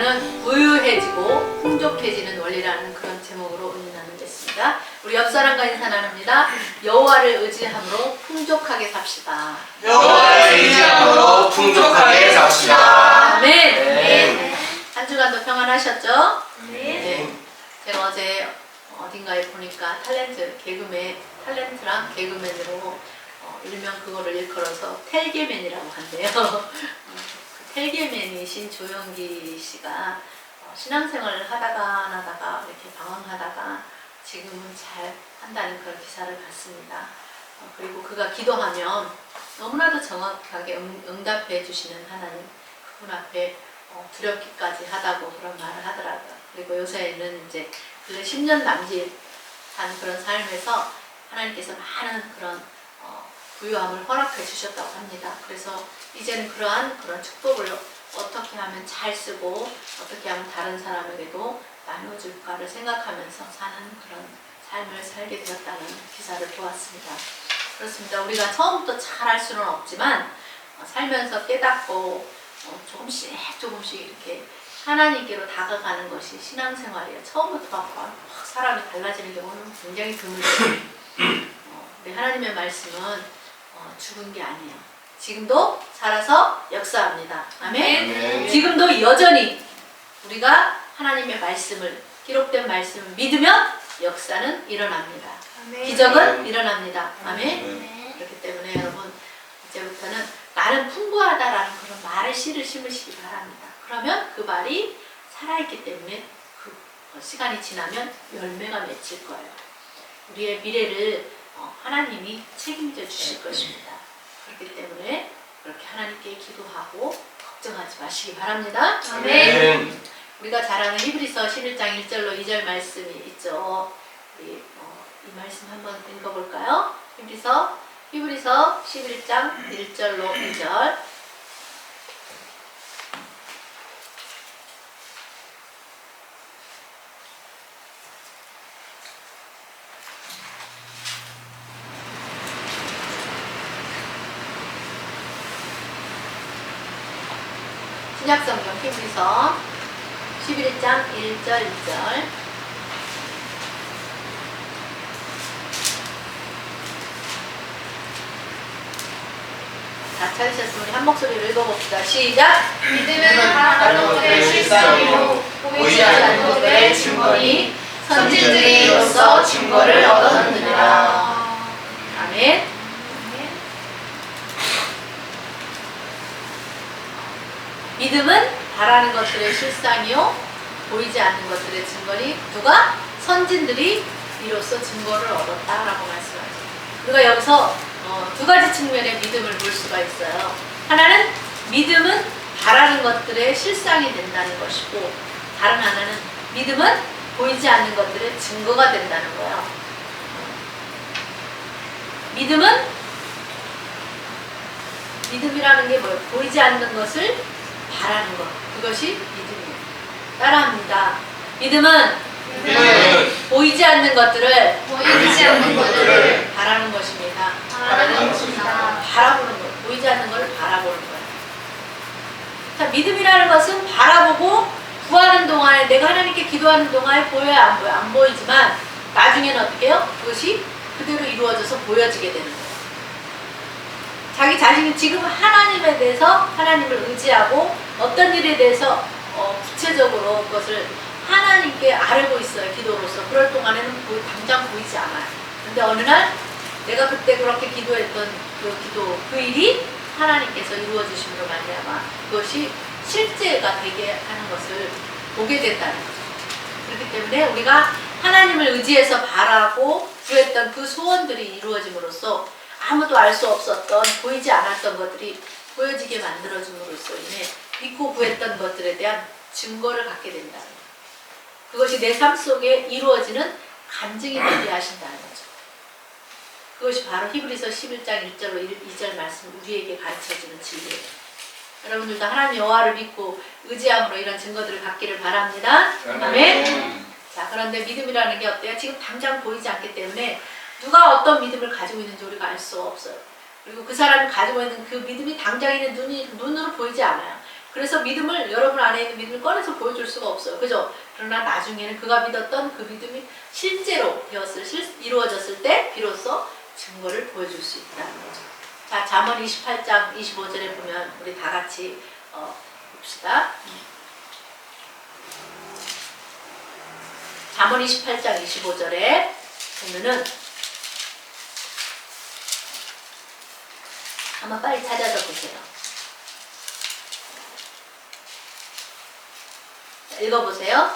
우리는 부유해지고 풍족해지는 원리라는 그런 제목으로 은혜 나누겠습니다. 우리 옆 사람과 인사 나눕니다. 여호와를 의지함으로 풍족하게 삽시다. 여호와를 의지함으로 풍족하게 삽시다. 아멘. 네. 한 주간도 평안하셨죠? 네. 제가 어제 어딘가에 보니까 탤런트랑 개그맨으로 일명 그거를 일컬어서 텔게맨이라고 한대요. 텔게맨이신 조영기 씨가 신앙생활을 하다가 안 하다가 이렇게 방황하다가 지금은 잘 한다는 그런 기사를 봤습니다. 그리고 그가 기도하면 너무나도 정확하게 응답해 주시는 하나님, 그분 앞에 두렵기까지 하다고 그런 말을 하더라고요. 그리고 요새는 이제 10년 남짓한 그런 삶에서 하나님께서 많은 그런 부유함을 허락해 주셨다고 합니다. 그래서 이제는 그러한 그런 축복을 어떻게 하면 잘 쓰고 어떻게 하면 다른 사람에게도 나눠줄까를 생각하면서 사는 그런 삶을 살게 되었다는 기사를 보았습니다. 그렇습니다. 우리가 처음부터 잘 할 수는 없지만 살면서 깨닫고 조금씩 이렇게 하나님께로 다가가는 것이 신앙생활이에요. 처음부터 막 사람이 달라지는 경우는 굉장히 드물죠. 우리 하나님의 말씀은 죽은 게 아니에요. 지금도 살아서 역사합니다. 아멘. 아멘. 지금도 여전히 우리가 하나님의 말씀을, 기록된 말씀을 믿으면 역사는 일어납니다. 기적은 일어납니다. 아멘. 그렇기 때문에 여러분, 이제부터는 나는 풍부하다라는 그런 말을 씨를 심으시기 바랍니다. 그러면 그 말이 살아있기 때문에 그 시간이 지나면 열매가 맺힐 거예요. 우리의 미래를 하나님이 책임져 주실 것입니다. 그렇기 때문에 그렇게 하나님께 기도하고 걱정하지 마시기 바랍니다. 아멘. 우리가 잘 아는 히브리서 11장 1절로 2절 말씀이 있죠. 우리 이 말씀 한번 읽어볼까요? 히브리서 11장 1절로 2절. 신약성경 히브리서 11장 1절 2절. 다 찾으셨으면 우리 한 목소리로 읽어봅시다. 시작! 믿음은 바라는 것들의 실상이요 보이지 않는 것들의 증거니 선진들이 이로써 증거를 얻었느니라. 아멘. 믿음은 바라는 것들의 실상이요 보이지 않는 것들의 증거니 누가? 선진들이 이로써 증거를 얻었다라고 말씀하죠. 우리가 여기서 두 가지 측면의 믿음을 볼 수가 있어요. 하나는 믿음은 바라는 것들의 실상이 된다는 것이고, 다른 하나는 믿음은 보이지 않는 것들의 증거가 된다는 거예요. 믿음이라는 게 뭐예요? 보이지 않는 것을 바라는 것, 그것이 믿음이에요. 따라합니다. 믿음은 보이지 않는 것들을 바라는 것입니다. 바라보는 것, 보이지 않는 것을 바라보는 거예요. 자, 믿음이라는 것은 바라보고 구하는 동안에, 내가 하나님께 기도하는 동안에 보여야 안 보여? 안 보이지만 나중에는 어떻게 해요? 그것이 그대로 이루어져서 보여지게 되는 거예요. 자기 자신이 지금 하나님에 대해서 하나님을 의지하고 어떤 일에 대해서 구체적으로 그것을 하나님께 아뢰고 있어요. 기도로서. 그럴 동안에는 당장 보이지 않아요. 근데 어느 날 내가 그때 그렇게 기도했던 그 일이 하나님께서 이루어주심으로 말미암아 그것이 실제가 되게 하는 것을 보게 된다는 거죠. 그렇기 때문에 우리가 하나님을 의지해서 바라고 구했던 그 소원들이 이루어짐으로써 아무도 알 수 없었던, 보이지 않았던 것들이 보여지게 만들어줌으로써 인해 믿고 구했던 것들에 대한 증거를 갖게 된다는 거예요. 그것이 내 삶 속에 이루어지는 간증이 되게 하신다는 거죠. 그것이 바로 히브리서 11장 1절로 2절 말씀, 우리에게 가르쳐주는 진리예요. 여러분들도 하나님 여호와를 믿고 의지함으로 이런 증거들을 갖기를 바랍니다. 아멘. 자, 그런데 믿음이라는 게 어때요? 지금 당장 보이지 않기 때문에 누가 어떤 믿음을 가지고 있는지 우리가 알 수 없어요. 그리고 그 사람이 가지고 있는 그 믿음이 당장 있는 눈으로 보이지 않아요. 그래서 믿음을, 여러분 안에 있는 믿음을 꺼내서 보여줄 수가 없어요. 그죠? 그러나 나중에는 그가 믿었던 그 믿음이 실제로 이루어졌을 때 비로소 증거를 보여줄 수 있다는 거죠. 자, 잠언 28장 25절에 보면 우리 다 같이 봅시다. 잠언 28장 25절에 보면은 한번 빨리 찾아서 보세요. 자, 읽어보세요.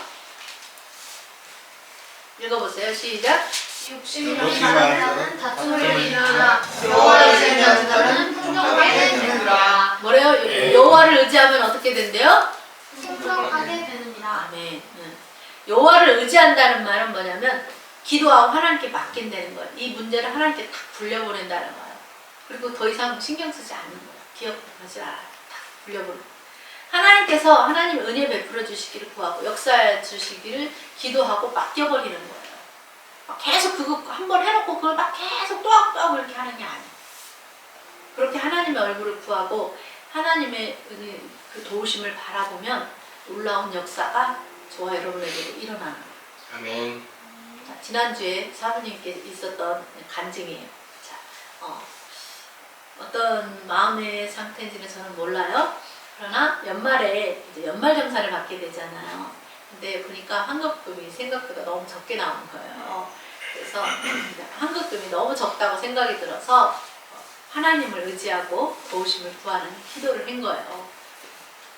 읽어보세요. 시작. 욕심이 많은 자는 다툼을 일으키나 여호와를 의지하는 자는 풍족하게 되느니라. 뭐래요? 여호와를 의지하면 어떻게 된대요? 풍족하게 되느니라. 아멘. 여호와를 의지한다는 말은 뭐냐면 기도하고 하나님께 맡긴다는 거예요. 이 문제를 하나님께 탁 불려보낸다는 거예요. 그리고 더 이상 신경 쓰지 않는 거예요. 기억하지 않아요. 탁 불려보내는 거예요. 하나님께서 하나님 은혜 베풀어 주시기를 구하고 역사해 주시기를 기도하고 맡겨버리는 거예요. 계속 그거 한번 해놓고 그걸 막 계속 또하고 이렇게 하는 게 아니에요. 그렇게 하나님의 얼굴을 구하고 하나님의 은혜, 그 도우심을 바라보면 놀라운 역사가 저와 여러분에게도 일어나는 거예요. 아멘. 자, 지난주에 사부님께 있었던 간증이에요. 자, 어떤 마음의 상태인지는 저는 몰라요. 그러나 연말에 이제 연말정산을 받게 되잖아요. 근데 보니까 환급금이 생각보다 너무 적게 나오는 거예요. 그래서 환급금이 너무 적다고 생각이 들어서 하나님을 의지하고 도우심을 구하는 기도를 한 거예요.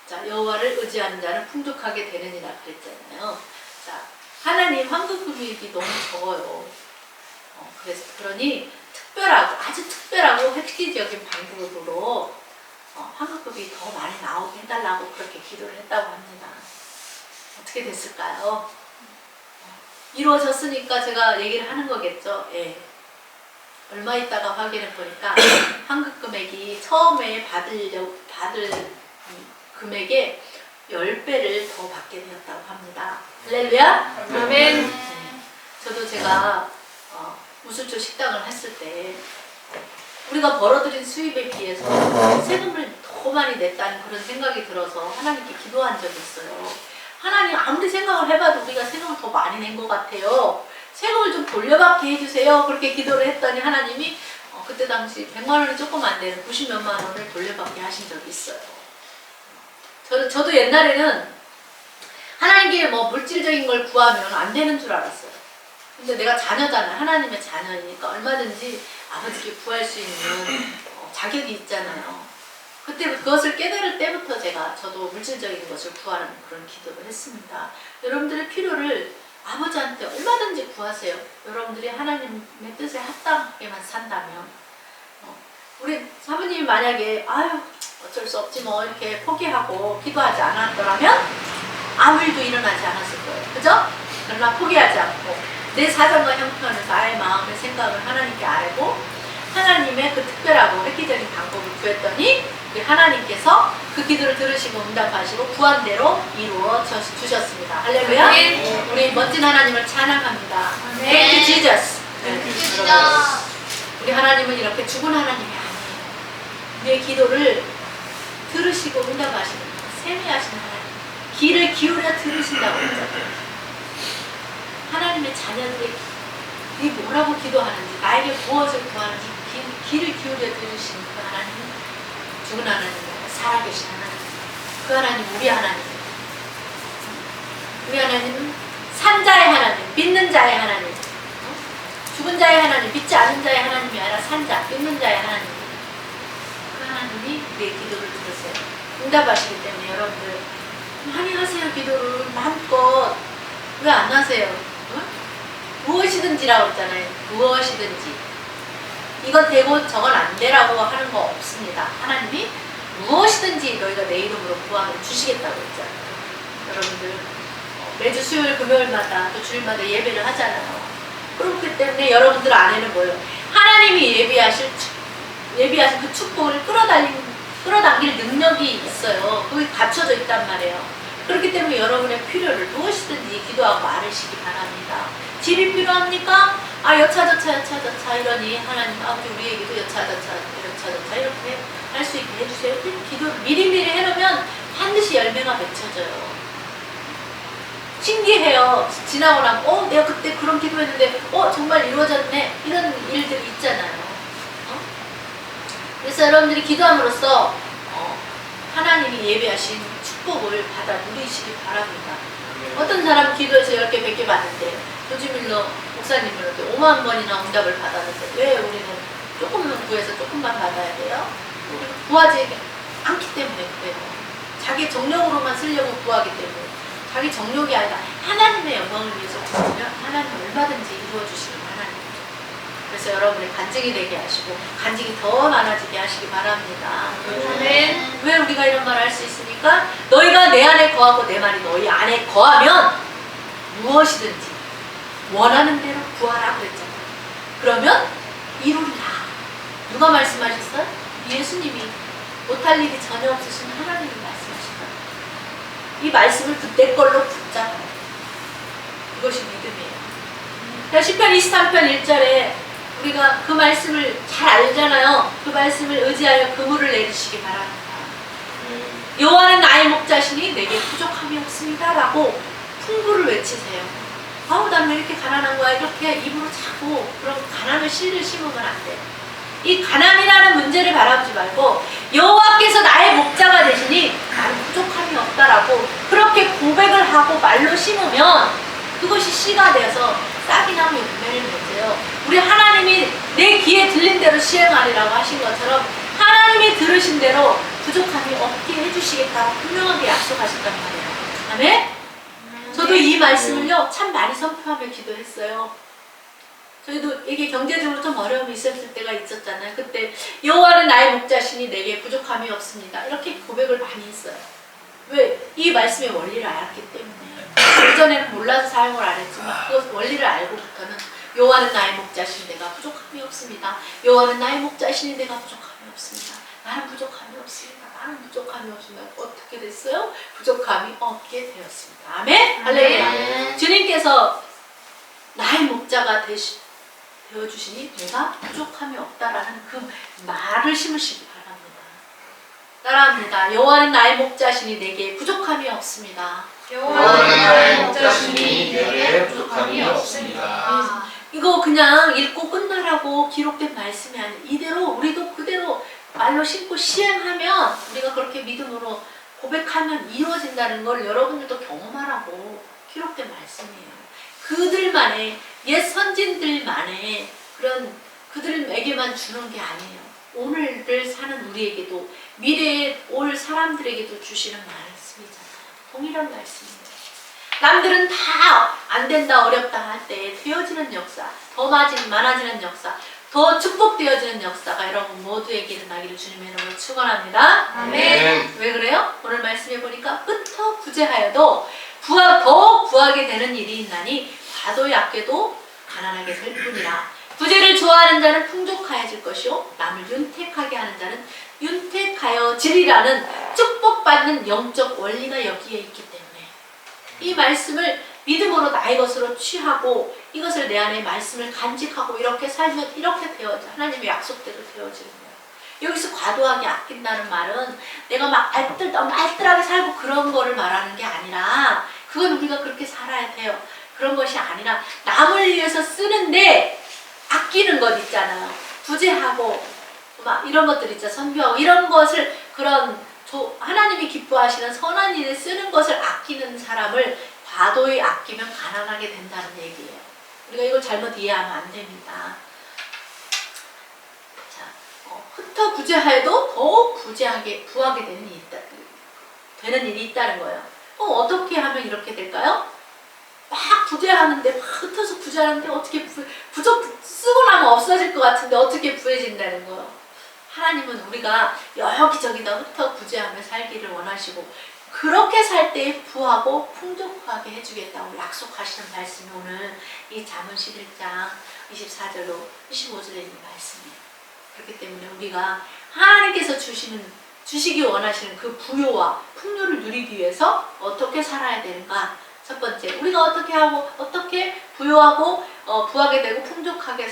자, 여호와를 의지하는 자는 풍족하게 되느니라 그랬잖아요. 자, 하나님 환급금이 너무 적어요. 그러니 특별하고 아주 특별하고 획기적인 방법으로 환급금이 더 많이 나오게 해달라고 그렇게 기도를 했다고 합니다. 어떻게 됐을까요? 이루어졌으니까 제가 얘기를 하는 거겠죠. 예. 얼마 있다가 확인해 보니까 환급 금액이 처음에 받을 금액의 10배를 더 받게 되었다고 합니다. 할렐루야? 아멘. 네. 저도 제가 무술조 식당을 했을 때 우리가 벌어들인 수입에 비해서 세금을 더 많이 냈다는 그런 생각이 들어서 하나님께 기도한 적이 있어요. 하나님 아무리 생각을 해봐도 우리가 세금을 더 많이 낸 것 같아요. 세금을 좀 돌려받게 해주세요. 그렇게 기도를 했더니 하나님이 그때 당시 100만 원이 조금 안 되는 90몇만 원을 돌려받게 하신 적이 있어요. 저도 옛날에는 하나님께 뭐 물질적인 걸 구하면 안 되는 줄 알았어요. 근데 내가 자녀잖아요. 하나님의 자녀이니까 얼마든지 아버지께 구할 수 있는 자격이 있잖아요. 그때 그것을 깨달을 때부터 저도 물질적인 것을 구하는 그런 기도를 했습니다. 여러분들의 필요를 아버지한테 얼마든지 구하세요. 여러분들이 하나님의 뜻에 합당하게만 산다면. 우리 사부님이 만약에 어쩔 수 없지 뭐 이렇게 포기하고 기도하지 않았더라면 아무 일도 일어나지 않았을 거예요. 그죠? 그러나 포기하지 않고 내 사정과 형편을 나의 마음의 생각을 하나님께 알고 하나님의 그 특별하고 획기적인 방법을 구했더니 하나님께서 그 기도를 들으시고 응답하시고 구한 대로 이루어 주셨습니다. 할렐루야. 아멘. 우리 멋진 하나님을 찬양합니다. 아멘. Thank you, Jesus. Thank you, Jesus. 우리 하나님은 이렇게 죽은 하나님이 아니에요. 우리의 기도를 들으시고 응답하시는 세미하신 하나님. 귀를 기울여 들으신다고 했잖아요. 하나님의 자녀들이 뭐라고 기도하는지 나에게 무엇을 구하는지 귀를 기울여 들으시는 그 하나님은 죽은 하나님이고 살아계신 하나님. 그 하나님 우리 하나님. 우리 하나님은 산 자의 하나님, 믿는 자의 하나님. 죽은 자의 하나님, 믿지 않은 자의 하나님이 아니라 산 자, 믿는 자의 하나님. 그 하나님이 우리의 기도를 들으세요. 응답하시기 때문에 여러분들 많이 하세요. 기도를 마음껏. 왜 안 하세요? 무엇이든지라고 했잖아요. 무엇이든지. 이건 되고 저건 안 되라고 하는 거 없습니다. 하나님이 무엇이든지 너희가 내 이름으로 구하면 주시겠다고 했잖아요. 여러분들 매주 수요일 금요일마다 또 주일마다 예배를 하잖아요. 그렇기 때문에 여러분들 안에는 뭐예요? 하나님이 예비하신 그 축복을 끌어당길 능력이 있어요. 그게 갖춰져 있단 말이에요. 그렇기 때문에 여러분의 필요를 무엇이든지 기도하고 아뢰시기 바랍니다. 집이 필요합니까? 여차저차 이러니 하나님 아버지 우리에게도 여차저차 이렇게 할 수 있게 해주세요. 기도 미리미리 해놓으면 반드시 열매가 맺혀져요. 신기해요. 지나고 나면 내가 그때 그런 기도했는데 정말 이루어졌네 이런 일들이 있잖아요. 그래서 여러분들이 기도함으로써 하나님이 예배하신 축복을 받아 누리시기 바랍니다. 어떤 사람 기도해서 10개, 100개 받는데 조지밀러 목사님은 이렇게 5만 번이나 응답을 받았는데 왜 우리는 조금만 구해서 조금만 받아야 돼요? 우리가 구하지 않기 때문에 그래요. 자기 정력으로만 쓰려고 구하기 때문에 자기 정력이 아니라 하나님의 영광을 위해서 구하면 하나님 얼마든지 이루어주시는 하나님이죠. 그래서 여러분의 간증이 되게 하시고 간증이 더 많아지게 하시기 바랍니다. 아멘. 왜 우리가 이런 말을 할 수 있습니까? 너희가 내 안에 거하고 내 말이 너희 안에 거하면 무엇이든지 원하는 대로 구하라 그랬잖아요. 그러면 이루리라. 누가 말씀하셨어요? 예수님이 못할 일이 전혀 없으신 하나님이 말씀하셨어요. 이 말씀을 내 걸로 붙잡아요. 그것이 믿음이에요. 시편 23편 1절에 우리가 그 말씀을 잘 알잖아요. 그 말씀을 의지하여 그물을 내리시기 바랍니다. 여호와는 나의 목자시니 내게 부족함이 없습니다 라고 풍부를 외치세요. 난 왜 이렇게 가난한 거야? 이렇게 입으로 자꾸 그런 가난을 씨를 심으면 안 돼. 이 가난이라는 문제를 바라보지 말고 여호와께서 나의 목자가 되시니 나는 부족함이 없다라고 그렇게 고백을 하고 말로 심으면 그것이 씨가 되어서 싹이 나면 열매를 맺어요. 우리 하나님이 내 귀에 들린 대로 시행하리라고 하신 것처럼 하나님이 들으신 대로 부족함이 없게 해주시겠다고 분명하게 약속하셨단 말이에요. 아멘? 저도 이 말씀을요 참 많이 선포하며 기도했어요. 저희도 이게 경제적으로 좀 어려움이 있었을 때가 있었잖아요. 그때 여호와는 나의 목자시니 내게 부족함이 없습니다. 이렇게 고백을 많이 했어요. 왜? 이 말씀의 원리를 알았기 때문에. 예전에는 몰라서 사용을 안 했지만 그 원리를 알고부터는 여호와는 나의 목자시니 내가 부족함이 없습니다. 여호와는 나의 목자시니 내가 부족함이 없습니다. 나는 부족함이 없습니다. 나는 부족함이 없습니다. 어떻게 됐어요? 부족함이 없게 되었습니다. 아멘? 할렐루야. 주님께서 나의 목자가 되어주시니 내가 부족함이 없다라는 그 말을 심으시기 바랍니다. 따라합니다. 여호와는 나의 목자시니 내게 부족함이 없습니다. 여호와는 나의 목자시니 내게 부족함이 없습니다. 이거 그냥 읽고 끝나라고 기록된 말씀이 아니에요. 이대로 우리도 그대로 말로 심고 시행하면 우리가 그렇게 믿음으로 고백하면 이루어진다는 걸 여러분들도 경험하라고 기록된 말씀이에요. 그들만의 옛 선진들만의 그런 그들에게만 주는 게 아니에요. 오늘을 사는 우리에게도 미래에 올 사람들에게도 주시는 말씀이잖아요. 동일한 말씀이에요. 남들은 다 안 된다 어렵다 할 때 되어지는 역사, 더 많아지는 역사, 더 축복되어지는 역사가 여러분 모두에게 일어나기를 주님의 이름으로 축원합니다. 아멘. 왜 그래요? 오늘 말씀해 보니까 흩어 부재하여도 더 구하게 되는 일이 있나니 과도히 아껴도 가난하게 될 뿐이라. 부재를 좋아하는 자는 풍족하여질 것이요 남을 윤택하게 하는 자는 윤택하여지리라는 축복받는 영적 원리가 여기에 있기 때문에 이 말씀을 믿음으로 나의 것으로 취하고 이것을 내 안에 말씀을 간직하고 이렇게 살면 이렇게 되어져 하나님의 약속대로 되어지는 거예요. 여기서 과도하게 아낀다는 말은 내가 막 알뜰하게 살고 그런 거를 말하는 게 아니라 그건 우리가 그렇게 살아야 돼요. 그런 것이 아니라 남을 위해서 쓰는데 아끼는 것 있잖아요. 부재하고 막 이런 것들 있잖아요. 선교하고 이런 것을 그런 하나님이 기뻐하시는 선한 일에 쓰는 것을 아끼는 사람을 과도히 아끼면 가난하게 된다는 얘기예요. 우리가 이걸 잘못 이해하면 안 됩니다. 자, 흩어 부재하여도 더 부하게 되는 일이 있다는 거예요. 어떻게 하면 이렇게 될까요? 막 부재하는데 막 흩어서 부재하는데 어떻게 쓰고 나면 없어질 것 같은데 어떻게 부해진다는 거예요. 하나님은 우리가 여기저기다 흩어 부재하며 살기를 원하시고 그렇게 살 때 부하고 풍족하게 해주겠다고 약속하시는 말씀이 오늘 이 잠언 11장 24절로 25절에 있는 말씀이에요. 그렇기 때문에 우리가 하나님께서 주시기 원하시는 그 부요와 풍요를 누리기 위해서 어떻게 살아야 되는가? 첫 번째, 우리가 어떻게 하고 어떻게 부유하고 부하게 되고 풍족하게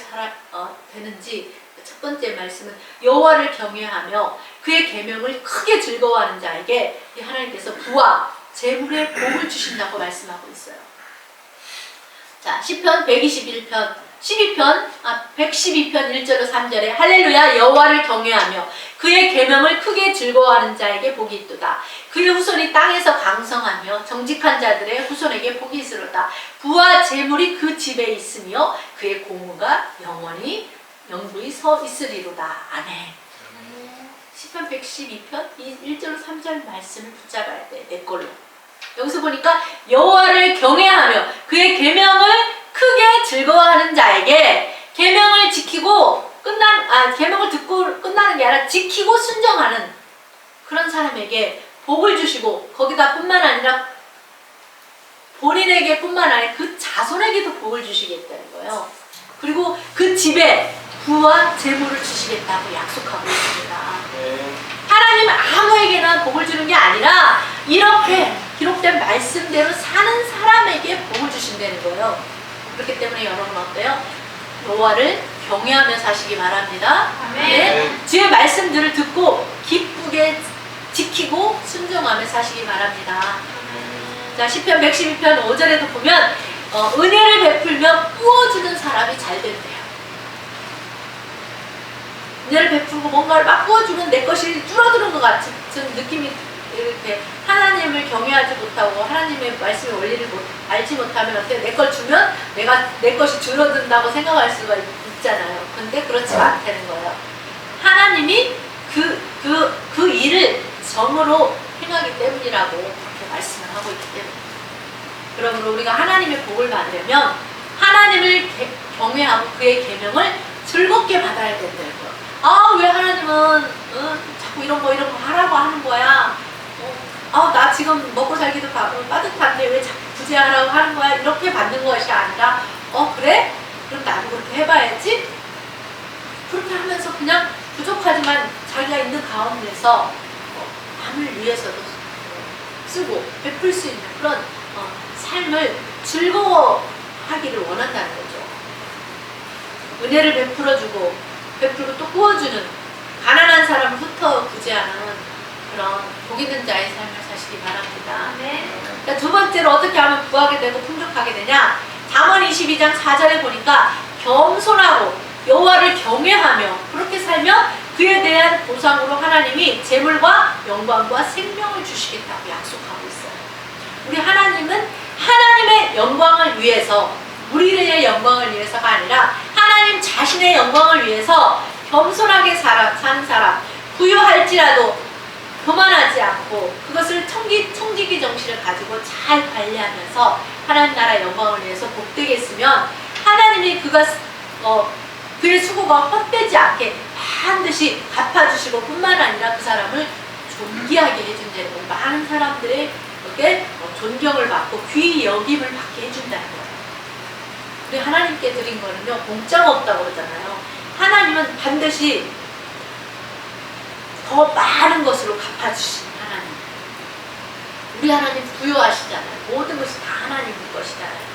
되는지, 첫 번째 말씀은 여호와를 경외하며 그의 계명을 크게 즐거워하는 자에게 이 하나님께서 부와 재물의 복을 주신다고 말씀하고 있어요. 자, 시편 121편 112편 1절로 3절에 할렐루야 여호와를 경외하며 그의 계명을 크게 즐거워하는 자에게 복이 있도다. 그의 후손이 땅에서 강성하며 정직한 자들의 후손에게 복이 있으로다. 부와 재물이 그 집에 있으며 그의 고무가 영구히 서 있으리로다. 아멘. 시편 112편 1절로 3절 말씀을 붙잡아야 돼. 내 걸로. 여기서 보니까 여호와를 경외하며 그의 계명을 크게 즐거워하는 자에게 계명을 지키고 계명을 듣고 끝나는 게 아니라 지키고 순종하는 그런 사람에게 복을 주시고, 거기다 뿐만 아니라 본인에게 뿐만 아니라 그 자손에게도 복을 주시겠다는 거예요. 그리고 그 집에 부와 재물을 주시겠다고 약속하고 있습니다. 하나님 아무에게나 복을 주는 게 아니라 이렇게 기록된 말씀대로 사는 사람에게 복을 주신다는 거예요. 그렇기 때문에 여러분 어때요? 여호와를 경외하며 사시기 바랍니다. 네. 주의 말씀들을 듣고 기쁘게 지키고 순종하며 사시기 바랍니다. 자, 시편 112편 5절에도 보면 은혜를 베풀며 부어주는 사람이 잘 된대요. 은혜를 베풀고 뭔가를 막 부어주면 내 것이 줄어드는 것 같은 느낌이, 이렇게 하나님을 경외하지 못하고 하나님의 말씀의 원리를 알지 못하면 어떻게 내 걸 주면 내 것이 줄어든다고 생각할 수가 있잖아요. 근데 그렇지 않다는 거예요. 하나님이 그 일을 정으로 행하기 때문이라고 그렇게 말씀을 하고 있기 때문에, 그러므로 우리가 하나님의 복을 받으려면 하나님을 경외하고 그의 계명을 즐겁게 받아야 된다는 거예요. 아, 왜 하나님은 자꾸 이런 거 하라고 하는 거야? 나 지금 먹고 살기도 빠듯한데 왜 자꾸 구제하라고 하는 거야? 이렇게 받는 것이 아니라 그래? 그럼 나도 그렇게 해봐야지? 그렇게 하면서 그냥 부족하지만 자기가 있는 가운데서 남을 위해서도 쓰고 베풀 수 있는 그런 삶을 즐거워하기를 원한다는 거죠. 은혜를 베풀고 또 구워주는, 가난한 사람을 흩어 구제하는 그런 복 있는 자의 삶을 사시기 바랍니다. 네. 자, 두 번째로 어떻게 하면 부하게 되고 풍족하게 되냐? 잠언 22장 4절에 보니까 겸손하고 여호와를 경외하며 그렇게 살면 그에 대한 보상으로 하나님이 재물과 영광과 생명을 주시겠다고 약속하고 있어요. 우리 하나님은 하나님의 영광을 위해서, 우리의 영광을 위해서가 아니라 하나님 자신의 영광을 위해서 겸손하게 사는 사람, 부유할지라도 교만하지 않고 그것을 청지기 정신을 가지고 잘 관리하면서 하나님 나라 영광을 위해서 복되게 했으면 하나님이 그의 수고가 헛되지 않게 반드시 갚아주시고 뿐만 아니라 그 사람을 존귀하게 해준다는 거예요. 많은 사람들의 이렇게 존경을 받고 귀 여김을 받게 해준다는 거예요. 우리 하나님께 드린 거는요, 공짜가 없다고 그러잖아요. 하나님은 반드시 더 많은 것으로 갚아주시는 하나님. 우리 하나님 부유하시잖아요. 모든 것이 다 하나님 것이잖아요.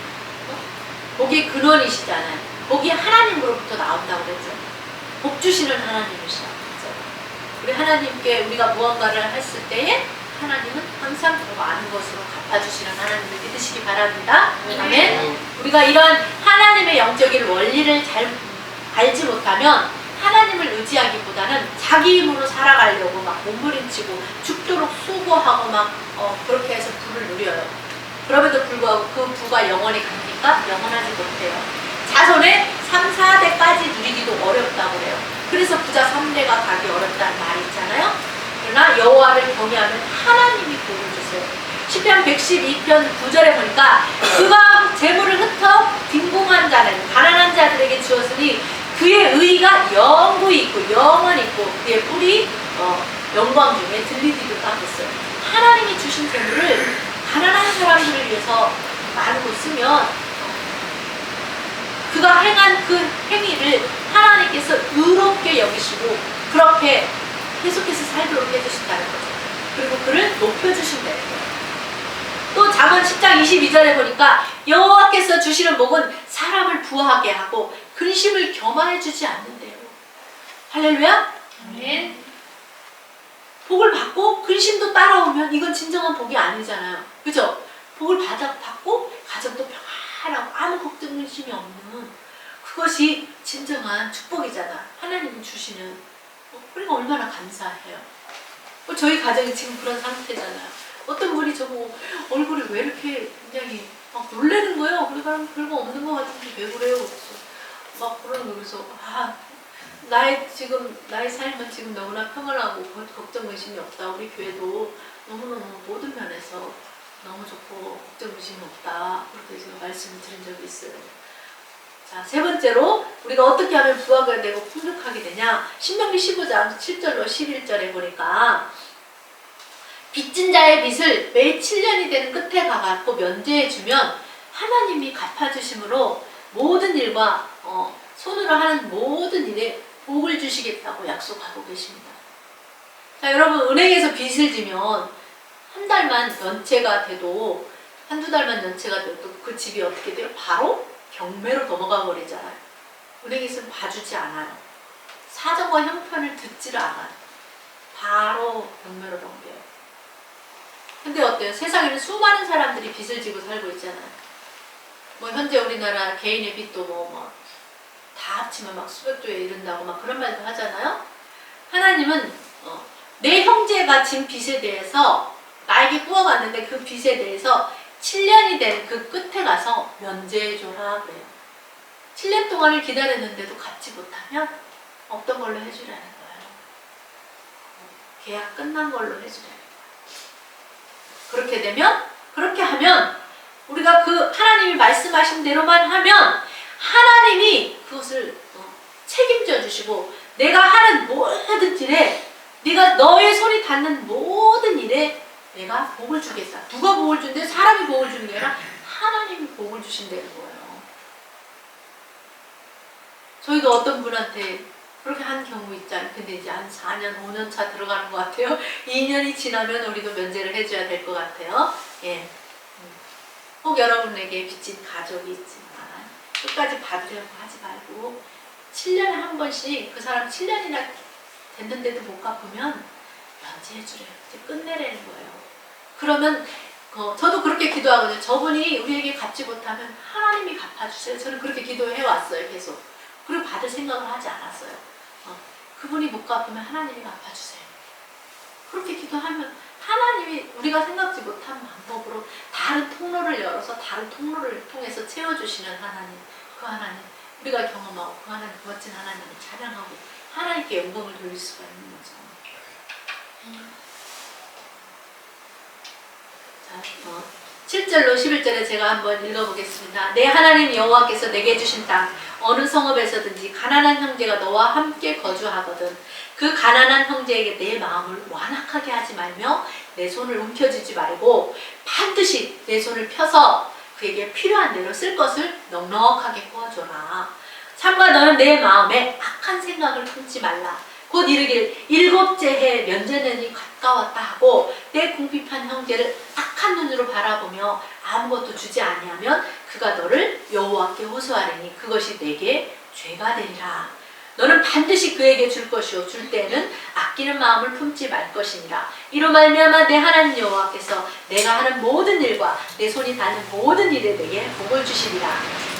복의 근원이시잖아요. 복이 하나님으로부터 나온다고 그랬죠. 복 주시는 하나님이시라고 그랬죠. 우리 하나님께 우리가 무언가를 했을 때에 하나님은 항상 더 많은 것으로 갚아주시는 하나님을 믿으시기 바랍니다. 아멘. 우리가 이런 하나님의 영적인 원리를 잘 알지 못하면 하나님을 의지하기보다는 자기 힘으로 살아가려고 막 몸부림치고 죽도록 수고하고 막 그렇게 해서 부를 누려요. 그럼에도 불구하고 그 부가 영원히 갑니까? 영원하지 못해요. 자손의 3, 4대까지 누리기도 어렵다고 그래요. 그래서 부자 3대가 가기 어렵다는 말이 있잖아요. 그러나 여호와를 경외하면 하나님이 복을 주세요. 시편 112편 9절에 보니까 그가 재물을 흩어 빈궁한 자는 가난한 자들에게 주었으니 그의 의가 영구히 있고 영원히 있고 그의 뿔이 영광 중에 들리기도 하겠어요. 하나님이 주신 재물을 가난한 사람들을 위해서 나누고 쓰면 그가 행한 그 행위를 하나님께서 의롭게 여기시고 그렇게 계속해서 살도록 해주신다는 거죠. 그리고 그를 높여주신다는 거예요. 또 잠언 10장 22절에 보니까 여호와께서 주시는 복은 사람을 부하게 하고 근심을 겸하해 주지 않는데요. 할렐루야. 아멘. 복을 받고 근심도 따라오면 이건 진정한 복이 아니잖아요. 그죠? 복을 받고 가정도 평안하고 아무 걱정 근심이 없는 그것이 진정한 축복이잖아. 하나님이 주시는. 우리가 얼마나 감사해요. 저희 가정이 지금 그런 상태잖아요. 어떤 분이 저보고 얼굴이 왜 이렇게 굉장히 막 놀라는 거예요. 우리가 별거 없는 것 같은데 왜 그래요? 그래서 막 그러는 거. 그래서 나의 삶은 지금 너무나 평안하고 걱정 근심이 없다. 우리 교회도 너무너무 모든 면에서 너무 좋고 걱정 근심이 없다. 그렇게 제가 말씀을 드린 적이 있어요. 자, 세 번째로 우리가 어떻게 하면 부하가 되고 풍족하게 되냐? 신명기 15장 7절로 11절에 보니까 빚진 자의 빚을 매 7년이 되는 끝에 가갖고 면제해주면 하나님이 갚아주심으로 모든 일과 손으로 하는 모든 일에 복을 주시겠다고 약속하고 계십니다. 자, 여러분 은행에서 빚을 지면 한 달만 연체가 돼도 한두 달만 연체가 돼도 그 집이 어떻게 돼요? 바로 경매로 넘어가 버리잖아요. 은행에서는 봐주지 않아요. 사정과 형편을 듣지를 않아요. 바로 경매로 넘겨요. 근데 어때요? 세상에는 수많은 사람들이 빚을 지고 살고 있잖아요. 뭐 현재 우리나라 개인의 빚도 다 합치면 막 수백조에 이른다고 막 그런 말도 하잖아요. 하나님은 내 형제가 진 빚에 대해서 나에게 꾸어갔는데 그 빚에 대해서 7년이 된 그 끝에 가서 면제해줘라 그래요. 7년 동안을 기다렸는데도 갚지 못하면 없던 걸로 해주라는 거예요. 계약 끝난 걸로 해주라는 거예요. 그렇게 하면 우리가 그 하나님이 말씀하신 대로만 하면 하나님이 그것을 책임져 주시고 내가 하는 모든 일에 네가 너의 손이 닿는 모든 일에 내가 복을 주겠다. 누가 복을 준대? 사람이 복을 주는 게 아니라 하나님이 복을 주신다는 거예요. 저희도 어떤 분한테 그렇게 한 경우 있잖아요. 근데 이제 한 4년, 5년 차 들어가는 것 같아요. 2년이 지나면 우리도 면제를 해줘야 될 것 같아요. 예. 꼭 여러분에게 빚진 가족이 있지만 끝까지 받으려고 하지 말고 7년에 한 번씩 그 사람 7년이나 됐는데도 못 갚으면 면제해주래요. 이제 끝내라는 거예요. 그러면 저도 그렇게 기도하거든요. 저분이 우리에게 갚지 못하면 하나님이 갚아주세요. 저는 그렇게 기도해 왔어요. 계속. 그리고 받을 생각을 하지 않았어요. 그분이 못 갚으면 하나님이 갚아주세요. 그렇게 기도하면 하나님이 우리가 생각지 못한 방법으로 다른 통로를 열어서 다른 통로를 통해서 채워주시는 하나님, 그 하나님, 우리가 경험하고 그 하나님, 멋진 하나님을 찬양하고 하나님께 영광을 돌릴 수가 있는 거죠. 자, 7절로 11절에 제가 한번 읽어보겠습니다. 내 하나님 여호와께서 내게 주신 땅 어느 성읍에서든지 가난한 형제가 너와 함께 거주하거든 그 가난한 형제에게 내 마음을 완악하게 하지 말며 내 손을 움켜쥐지 말고 반드시 내 손을 펴서 그에게 필요한 대로 쓸 것을 넉넉하게 부어줘라. 참가 너는 내 마음에 악한 생각을 품지 말라. 곧 이르길 일곱째 해 면제년이 가까웠다 하고 내 궁핍한 형제를 악한 눈으로 바라보며 아무것도 주지 아니하면 그가 너를 여호와께 호소하리니 그것이 내게 죄가 되리라. 너는 반드시 그에게 줄 것이요 줄 때에는 아끼는 마음을 품지 말 것이니라. 이로 말미암아 내 하나님 여호와께서 내가 하는 모든 일과 내 손이 닿는 모든 일에 내게 복을 주시리라.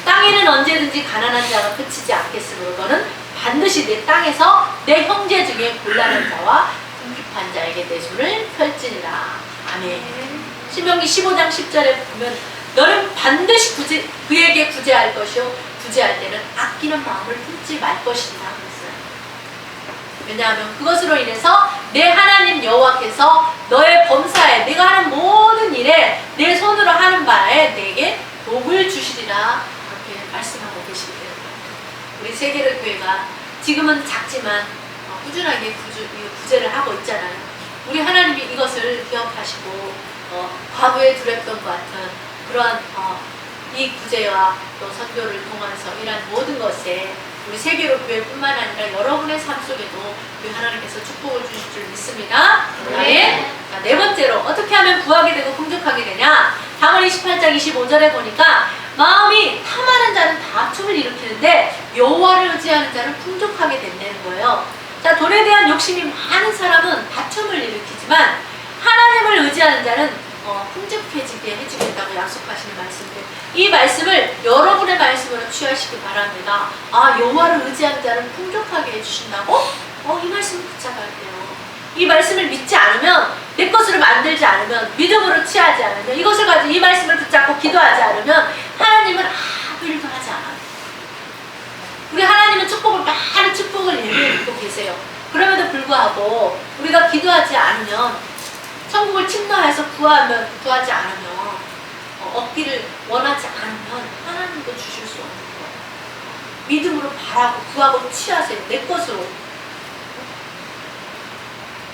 땅에는 언제든지 가난한 자가 그치지 않겠으므로 너는 반드시 내 땅에서 내 형제 중에 곤란한 자와 궁핍한 자에게 내 손을 펼지니라. 아멘. 신명기 15장 10절에 보면 너는 반드시 그에게 구제할 것이요 구제할 때는 아끼는 마음을 품지 말 것이니라 그랬어요. 왜냐하면 그것으로 인해서 내 하나님 여호와께서 너의 범사에 내가 하는 모든 일에 내 손으로 하는 바에 내게 복을 주시리라 그렇게 말씀하고 계시기 때문에 우리 세계를 교회가 지금은 작지만 꾸준하게 구제를 하고 있잖아요. 우리 하나님이 이것을 기억하시고 과부에 두렵던 것 같은 그러한 이 구제와 또 선교를 통해서 이러한 모든 것에 우리 세계로 교회뿐만 아니라 여러분의 삶 속에도 우리 하나님께서 축복을 주실 줄 믿습니다. 네. 자, 네 번째로 어떻게 하면 부하게 되고 풍족하게 되냐? 다문 28장 25절에 보니까 마음이 탐하는 자는 다툼을 일으키는데 여호와를 의지하는 자는 풍족하게 된다는 거예요. 자, 돈에 대한 욕심이 많은 사람은 다툼을 일으키지만 하나님을 의지하는 자는 풍족해지게 해주겠다고 약속하시는 말씀들. 이 말씀을 여러분의 말씀으로 취하시기 바랍니다. 아, 여호와를 의지하는 자는 풍족하게 해주신다고? 이 말씀을 붙잡아야 돼요. 이 말씀을 믿지 않으면, 내 것으로 만들지 않으면, 믿음으로 취하지 않으면, 이것을 가지고 이 말씀을 붙잡고 기도하지 않으면 하나님은 아무 일도 하지 않아요. 우리 하나님은 많은 축복을 예비해두고 계세요. 그럼에도 불구하고 우리가 기도하지 않으면, 천국을 침노해서 구하지 않으면, 얻기를 원하지 않으면 하나님도 주실 수 없는 거예요. 믿음으로 바라고 구하고 취하세요. 내 것으로.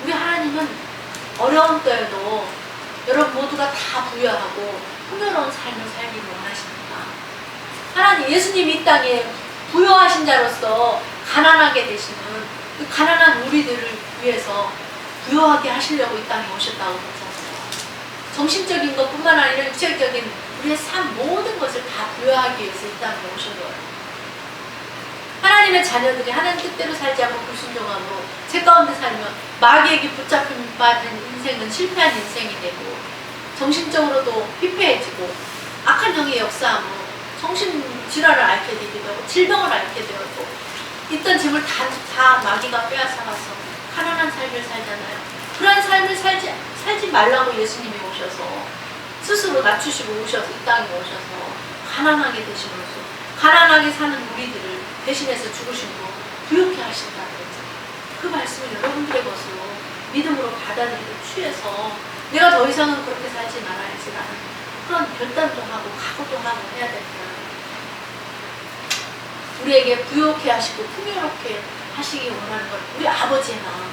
우리 하나님은 어려운 때에도 여러분 모두가 다 부유하고 풍요로운 삶을 살기를 원하십니다. 하나님, 예수님이 이 땅에 부유하신 자로서 가난하게 되시는 그 가난한 우리들을 위해서 부유하게 하시려고 이 땅에 오셨다고 그러잖아요. 정신적인 것뿐만 아니라 육체적인 우리의 삶 모든 것을 다 부여하기 위해서 이 땅에 오신 거예요. 하나님의 자녀들이 하나님 뜻대로 살지 않고 불순종함으로 죄 가운데 살면 마귀에게 붙잡힌 인생은 실패한 인생이 되고 정신적으로도 피폐해지고 악한 영의 역사함으로 정신질환을 앓게 되기도 하고 질병을 앓게 되었고 있던 짐을 다 마귀가 빼앗아가서 가난한 삶을 살잖아요. 그런 삶을 살지 말라고 예수님이 오셔서 스스로 낮추시고 오셔서 이 땅에 오셔서 가난하게 되심으로써 가난하게 사는 우리들을 대신해서 죽으심으로 부욕해 하신다는 거죠. 그 말씀을 여러분들의 것으로 믿음으로 받아들이고 취해서 내가 더 이상은 그렇게 살지 말아야지라는 그런 결단도 하고 각오도 하고 해야 됩니다. 우리에게 부욕해 하시고 풍요롭게 하시기 원하는 것, 우리 아버지의 마음,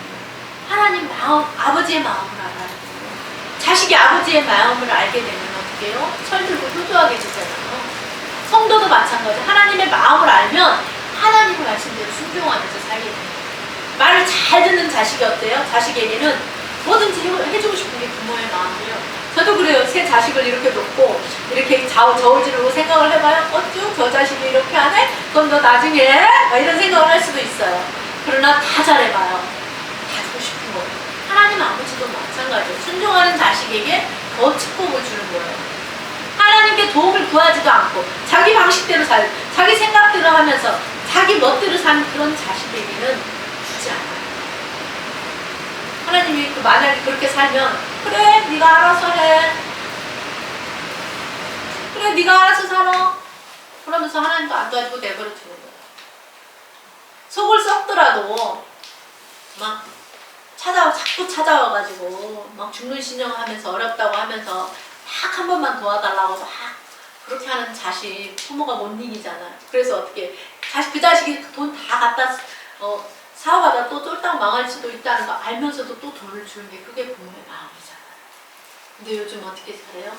하나님 마음, 아버지의 마음을 알아야 돼요. 자식이 아버지의 마음을 알게 되면 어떻게 해요? 철들고 효도하게 되잖아요. 성도도 마찬가지. 하나님의 마음을 알면 하나님의 말씀대로 순종하면서 살게 됩니다. 말을 잘 듣는 자식이 어때요? 자식에게는 뭐든지 해주고 싶은 게 부모의 마음이에요. 저도 그래요. 새 자식을 이렇게 놓고 이렇게 저울 지르고 생각을 해봐요. 어쭈 저 자식이 이렇게 하네? 그럼 너 나중에 이런 생각을 할 수도 있어요. 그러나 다 잘해봐요. 다 주고 싶은 거예요. 하나님 아버지도 마찬가지예요. 순종하는 자식에게 더 축복을 주는 거예요. 하나님께 도움을 구하지도 않고 자기 방식대로 자기 생각대로 하면서 자기 멋대로 사는 그런 자식에게는 주지 않아요. 하나님이 만약에 그렇게 살면 그래 네가 알아서 해. 그래 네가 알아서 살아. 그러면서 하나님도 안 도와주고 내버려 두는 거예요. 속을 썩더라도 막 자꾸 찾아와가지고 막 죽는 신용하면서 어렵다고 하면서 막 한 번만 도와달라고 막 그렇게 하는 자식 부모가 못 이기잖아요. 그래서 어떻게 그 자식이 돈 다 갖다 사업하다 또 쫄딱 망할 수도 있다는 거 알면서도 또 돈을 주는 게 그게 부모의 마음이잖아요. 근데 요즘 어떻게 잘해요?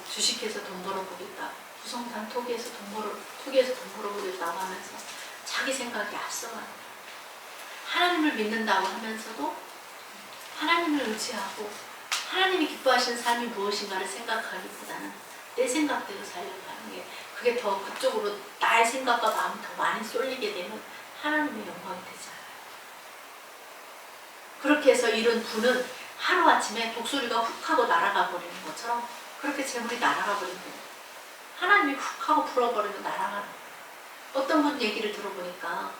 주식해서 돈 벌어보겠다. 부동산 투기해서 돈 벌어보겠다고 하면서 자기 생각이 앞서가는 거예요. 하나님을 믿는다고 하면서도 하나님을 의지하고 하나님이 기뻐하시는 삶이 무엇인가를 생각하기보다는 내 생각대로 살려고 하는 게 그게 더 그쪽으로 나의 생각과 마음이 더 많이 쏠리게 되면 하나님의 영광이 되지 않아요. 그렇게 해서 이런 분은 하루아침에 독수리가 훅 하고 날아가 버리는 것처럼 그렇게 재물이 날아가 버리는 거예요. 하나님이 훅 하고 불어버리고 날아가는 거예요. 어떤 분 얘기를 들어보니까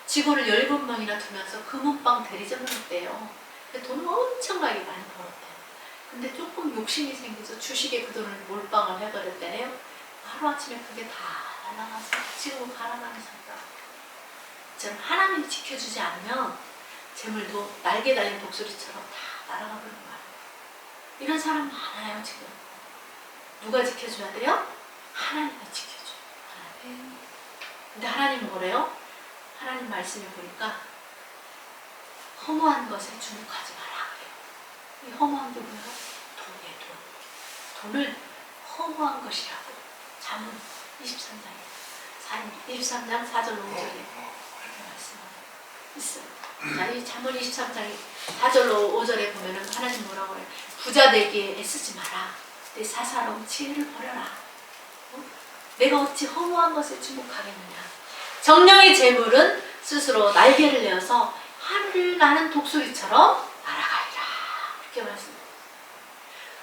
직원을 17명이나 두면서 금은방 대리점을 했대요. 돈을 엄청나게 많이 벌었대요. 근데 조금 욕심이 생겨서 주식에 그 돈을 몰빵을 해버렸대요. 하루아침에 그게 다 날아가서 지금은 가난하게 산다. 저는 하나님이 지켜주지 않으면 재물도 날개 달린 독수리처럼 다 날아가 버리는 거예요. 이런 사람 많아요 지금. 누가 지켜줘야 돼요? 하나님이 지켜줘요. 하나님. 근데 하나님 뭐래요? 하나님 말씀을 보니까 허무한 것에 주목하지 마라. 이 허무한 게 뭐예요? 돈이에요, 돈. 돈을 허무한 것이라고. 잠언 23장에 23장 4절 5절에 그렇게 말씀하고 있어요. 자, 이 잠언 23장 4절로 5절에 보면은 하나님 뭐라고 그래요? 부자 되기에 애쓰지 마라. 내 사사로운 지혜를 버려라. 내가 어찌 허무한 것에 주목하겠느냐. 정령의 재물은 스스로 날개를 내어서 하늘을 나는 독수리처럼 날아가리라. 이렇게 말씀합니다.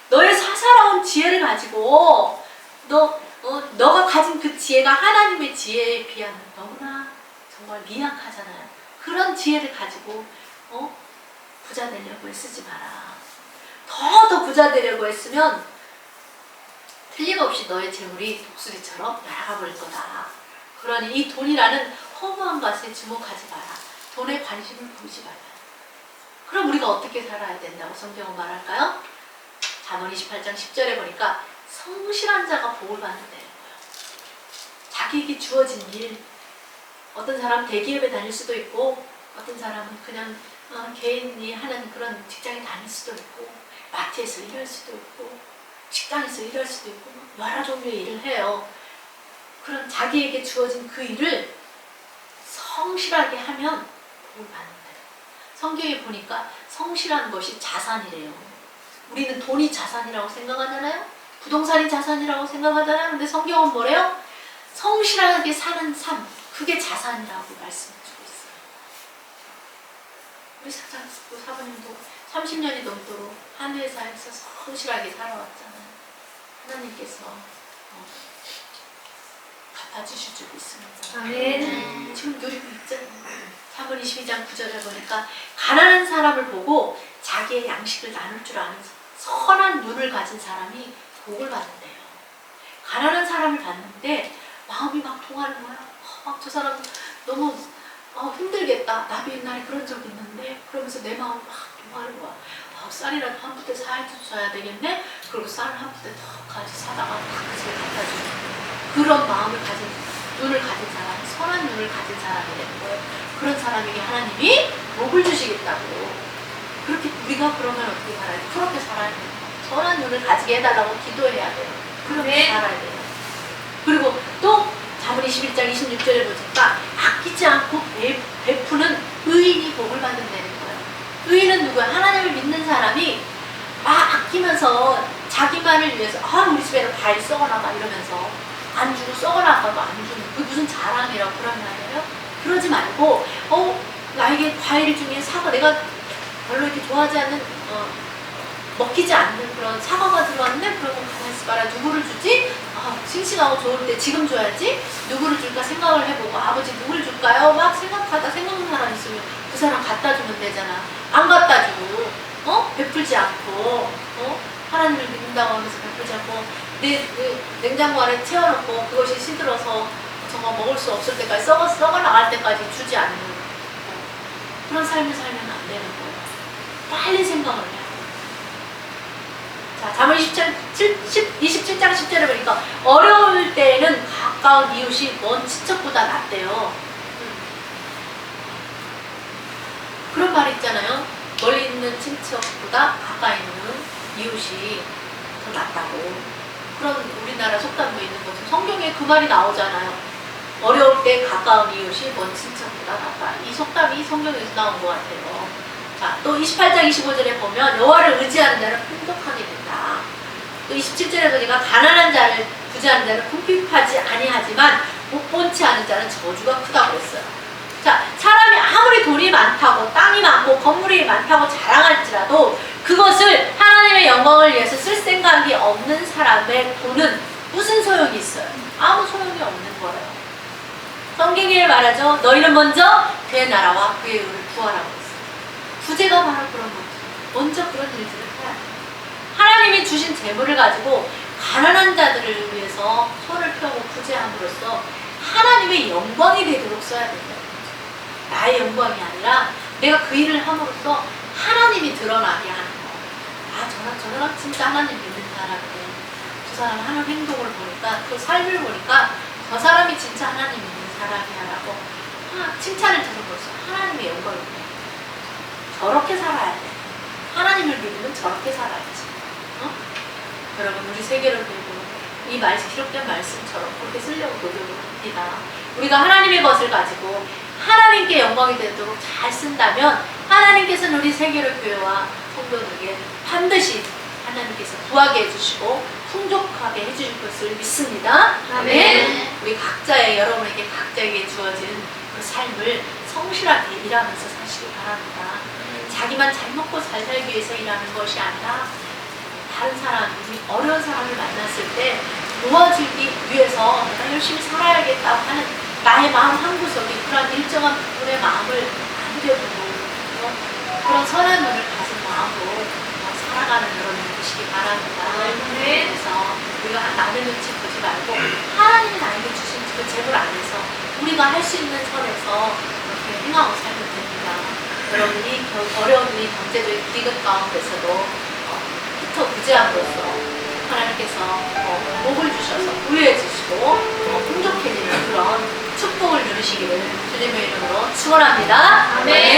너의 사사로운 지혜를 가지고 너가 가진 그 지혜가 하나님의 지혜에 비하면 너무나 정말 미약하잖아요. 그런 지혜를 가지고 부자 되려고 애쓰지 마라. 더 부자 되려고 했으면 틀림없이 너의 재물이 독수리처럼 날아가 버릴 거다. 그러니 이 돈이라는 허무한 것에 주목하지 마라. 돈에 관심을 보이지 말라. 그럼 우리가 어떻게 살아야 된다고 성경은 말할까요? 잠언 28장 10절에 보니까 성실한 자가 복을 받는다는 거예요. 자기에게 주어진 일, 어떤 사람은 대기업에 다닐 수도 있고 어떤 사람은 그냥 개인이 하는 그런 직장에 다닐 수도 있고 마트에서 일할 수도 있고 식당에서 일할 수도 있고 여러 종류의 일을 해요. 그런 자기에게 주어진 그 일을 성실하게 하면 복을 받는다. 성경에 보니까 성실한 것이 자산이래요. 우리는 돈이 자산이라고 생각하잖아요. 부동산이 자산이라고 생각하잖아요. 근데 성경은 뭐래요? 성실하게 사는 삶, 그게 자산이라고 말씀해주고 있어요. 우리 사부님도 30년이 넘도록 한 회사에서 성실하게 살아왔잖아요. 하나님께서 갚아주실 줄 믿습니다. 아멘. 지금 누리고 있잖아요. 잠언 22장 9절에 보니까 가난한 사람을 보고 자기의 양식을 나눌 줄 아는 선한 눈을 가진 사람이 복을 받는데요. 가난한 사람을 봤는데 마음이 막 통하는 거야. 막 저 사람 너무 힘들겠다. 나도 옛날에 그런 적이 있는데 그러면서 내 마음이 막 통하는 거야. 쌀이라도 한 푸대 사줘야 되겠네? 그리고 쌀을 한 푸대 더 같이 사다가 집에 갖다 주고 그런 마음을 가진, 눈을 가진 사람, 선한 눈을 가진 사람이 되는 거예요. 그런 사람에게 하나님이 복을 주시겠다고. 그렇게 우리가 그러면 어떻게 살아야 돼? 그렇게 살아야 돼요. 선한 눈을 가지게 해달라고 기도해야 돼요. 그렇게 살아야 돼요. 그리고 또 잠언 21장 26절에 보니까 아끼지 않고 베푸는 의인이 복을 받는다는 거예요. 의인은 누구야? 하나님을 믿는 사람이 막 아끼면서 자기만을 위해서 우리 집에는 과일 썩어나가 이러면서 안 주고 썩어나가도 안 주는 그게 무슨 자랑이라고 그런 말이에요? 그러지 말고 나에게 과일 중에 사과 내가 별로 이렇게 좋아하지 않는 먹히지 않는 그런 사과가 들어왔는데 그러면 가만히 있어봐라. 누구를 주지? 싱싱하고 좋을 때 지금 줘야지. 누구를 줄까 생각을 해보고 아버지 누구를 줄까요? 막 생각하는 사람 있으면 그 사람 갖다 주면 되잖아. 안 갖다 주고 베풀지 않고 하나님을 믿는다고 하면서 베풀지 않고 내 냉장고 안에 채워놓고 그것이 시들어서 정말 먹을 수 없을 때까지 썩어 나갈 때까지 주지 않는 그런 삶을 살면 안 되는 거예요. 빨리 생각을 해야 돼요. 자, 잠언 27장 10절에 보니까 어려울 때에는 가까운 이웃이 먼 친척보다 낫대요. 그런 말 있잖아요. 멀리 있는 친척보다 가까이 있는 이웃이 더 낫다고. 그런 우리나라 속담도 있는 것처럼 성경에 그 말이 나오잖아요. 어려울 때 가까운 이웃이 먼 친척보다 낫다. 이 속담이 성경에서 나온 것 같아요. 자, 또 28장 25절에 보면 여호와를 의지하는 자는 풍족하게 된다. 또 27절에 보니까 가난한 자를 구제하는 자는 궁핍하지 아니하지만 못본치 않은 자는 저주가 크다고 했어요. 자, 사람이 아무리 돈이 많다고 땅이 많고 건물이 많다고 자랑할지라도 그것을 하나님의 영광을 위해서 쓸 생각이 없는 사람의 돈은 무슨 소용이 있어요? 아무 소용이 없는 거예요. 성경에 말하죠. 너희는 먼저 그의 나라와 그의 의를 구하라고 했어요. 구제가 바로 그런 거죠. 먼저 그런 일들을 해야 돼요. 하나님이 주신 재물을 가지고 가난한 자들을 위해서 손을 펴고 구제함으로써 하나님의 영광이 되도록 써야 된다. 나의 영광이 아니라 내가 그 일을 함으로써 하나님이 드러나게 하는 거. 저런 진짜 하나님 믿는 사람이네. 그 사람 하는 행동을 보니까 그 삶을 보니까 저 사람이 진짜 하나님 믿는 사람이야라고 칭찬을 들음으로써 하나님의 영광을 보여요. 저렇게 살아야 돼. 하나님을 믿으면 저렇게 살아야지. 여러분 우리 세계를 들고 이 말씀, 기록된 말씀처럼 그렇게 쓰려고 노력을 합니다. 우리가 하나님의 것을 가지고 하나님께 영광이 되도록 잘 쓴다면 하나님께서는 우리 세계로교회와 성도들에게 반드시 하나님께서 구하게 해주시고 풍족하게 해주실 것을 믿습니다. 아멘. 우리 각자의, 여러분에게 각자에게 주어진 그 삶을 성실하게 일하면서 사시기 바랍니다. 자기만 잘 먹고 잘 살기 위해서 일하는 것이 아니라 다른 사람, 어려운 사람을 만났을 때 도와주기 위해서 내가 열심히 살아야겠다고 하는 나의 마음 한구석에 그런 일정한 부분의 마음을 남겨두고 그런 선한 눈을 가진 마음으로 살아가는 여러분 되시기 바랍니다. 그래서 우리가 남의 눈치 보지 말고 하나님이 나에게 주신 그 재물 안에서 우리가 할 수 있는 선에서 그렇게 행하고 살면 됩니다. 여러분이 어려운 이 경제적 기근 가운데서도 흩어 부재함으로써 하나님께서 복을 주셔서 부유해 주시고 풍족해지는 그런 축복을 누리시기를 주님의 이름으로 축원합니다. 아멘.